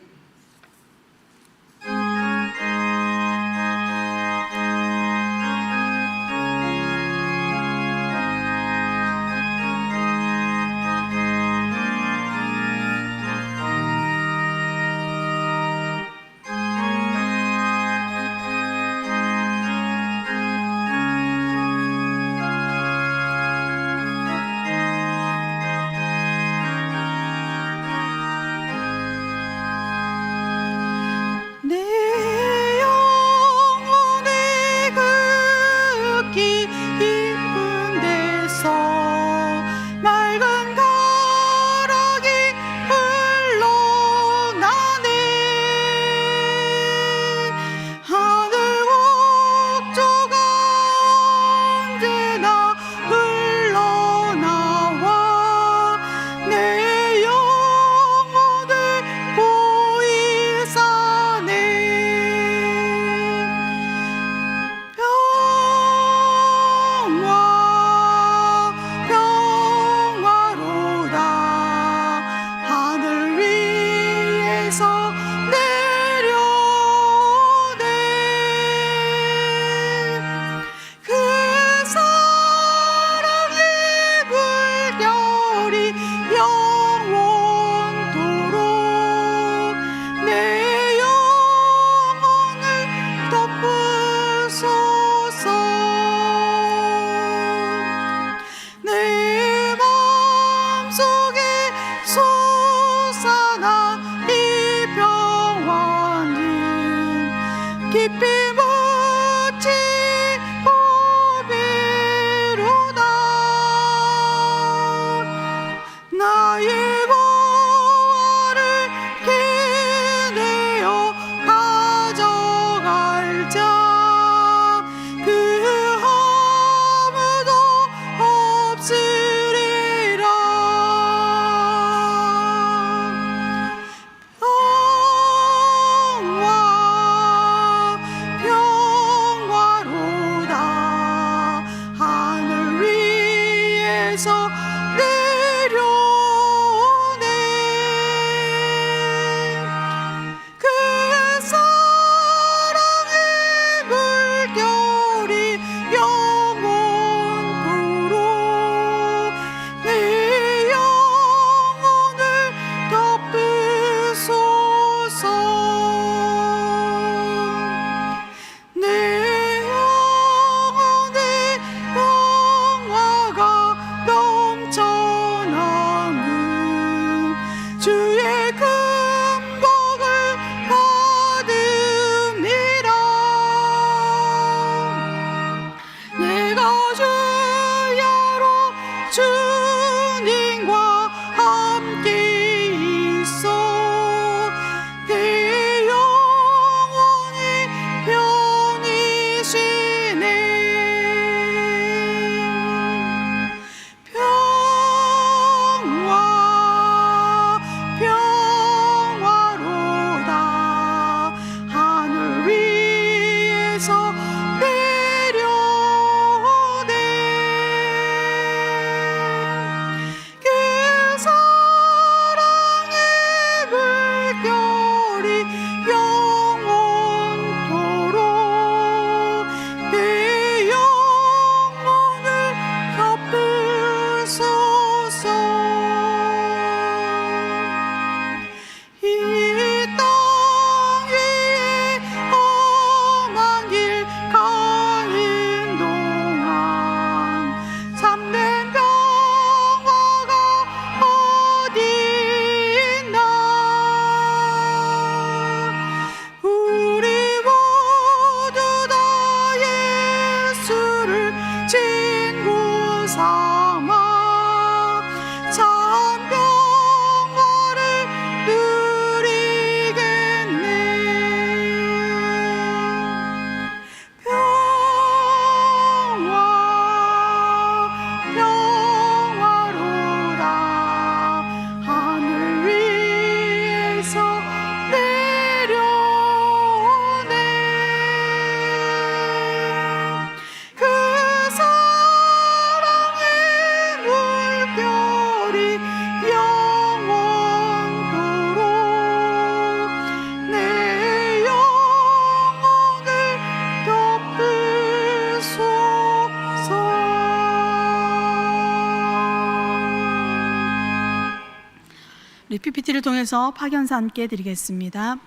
우리 PPT를 통해서 파견사 함께 드리겠습니다.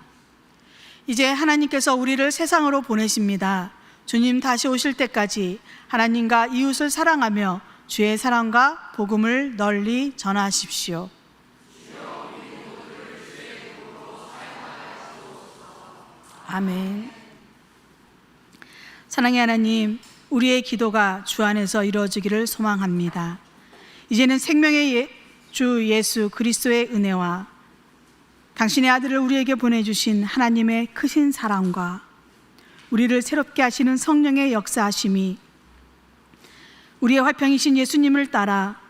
이제 하나님께서 우리를 세상으로 보내십니다. 주님 다시 오실 때까지 하나님과 이웃을 사랑하며 주의 사랑과 복음을 널리 전하십시오. 아멘. 사랑의 하나님, 우리의 기도가 주 안에서 이루어지기를 소망합니다. 이제는 생명의 주 예수 그리스도의 은혜와 당신의 아들을 우리에게 보내주신 하나님의 크신 사랑과 우리를 새롭게 하시는 성령의 역사하심이 우리의 화평이신 예수님을 따라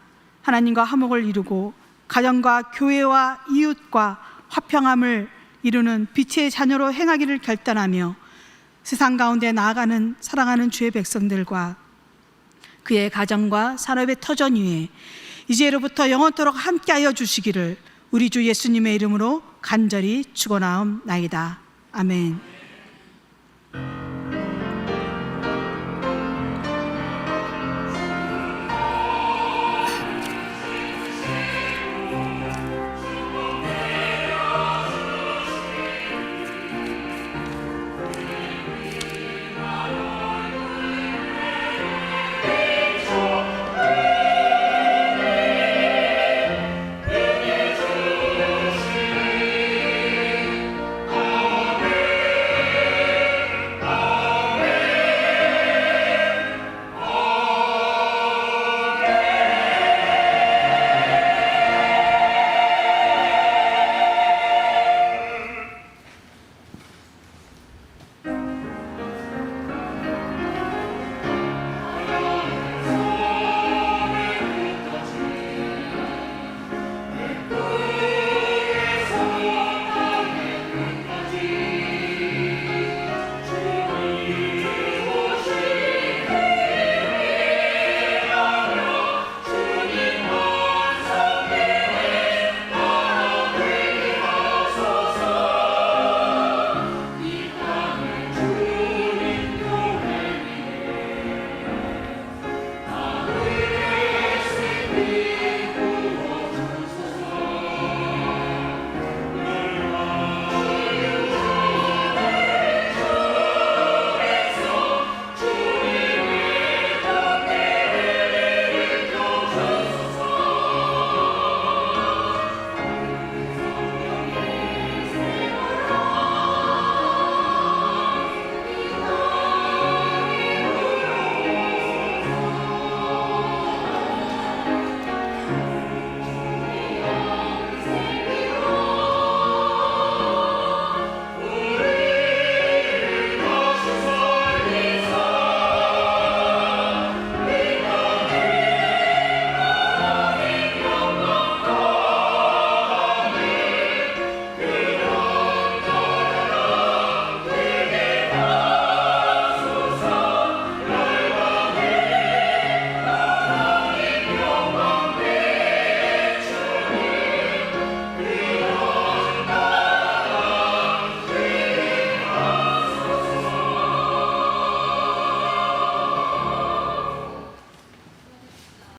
하나님과 화목을 이루고 가정과 교회와 이웃과 화평함을 이루는 빛의 자녀로 행하기를 결단하며 세상 가운데 나아가는 사랑하는 주의 백성들과 그의 가정과 산업의 터전 위에 이제로부터 영원토록 함께하여 주시기를 우리 주 예수님의 이름으로 간절히 축원하옵나이다. 아멘.